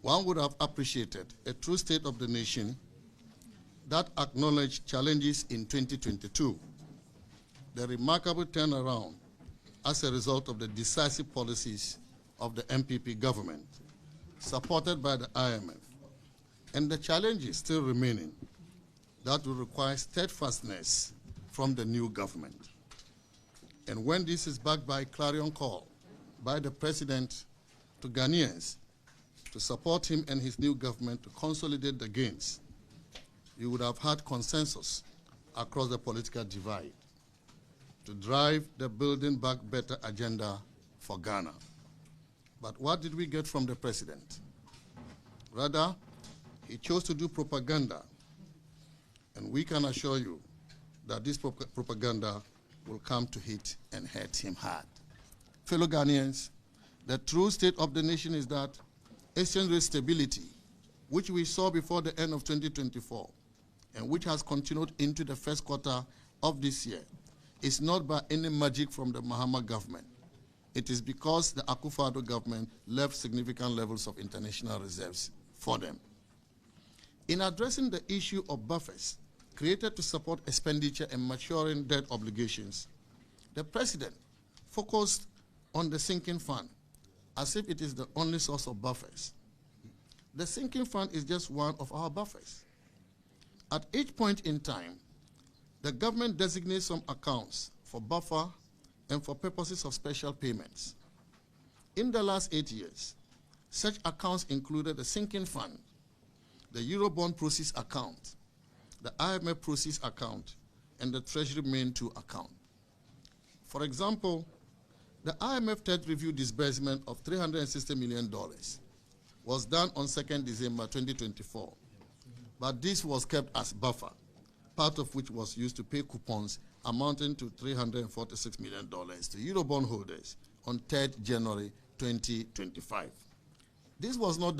One would have appreciated a true state of the nation that acknowledged challenges in 2022, the remarkable turnaround as a result of the decisive policies of the NPP government, supported by the IMF, and the challenges still remaining that will require steadfastness from the new government. And when this is backed by a clarion call by the President to Ghanaians to support him and his new government to consolidate the gains, you would have had consensus across the political divide to drive the Building Back Better agenda for Ghana. But what did we get from the President? Rather, he chose to do propaganda, and we can assure you that this propaganda will come to hit and hurt him hard. Fellow Ghanaians, the true state of the nation is that exchange rate stability, which we saw before the end of 2024, and which has continued into the first quarter of this year, is not by any magic from the Mahama government. It is because the Akufo-Addo government left significant levels of international reserves for them. In addressing the issue of buffers created to support expenditure and maturing debt obligations, the President focused on the sinking fund as if it is the only source of buffers. The sinking fund is just one of our buffers. At each point in time, the government designates some accounts for buffer and for purposes of special payments. In the last 8 years, such accounts included the sinking fund, the Eurobond proceeds account, the IMF proceeds account, and the Treasury Main 2 account. For example, the IMF third review disbursement of $360 million was done on 2nd December 2024, but this was kept as buffer, part of which was used to pay coupons amounting to $346 million to Eurobond holders on 3rd January 2025. This was not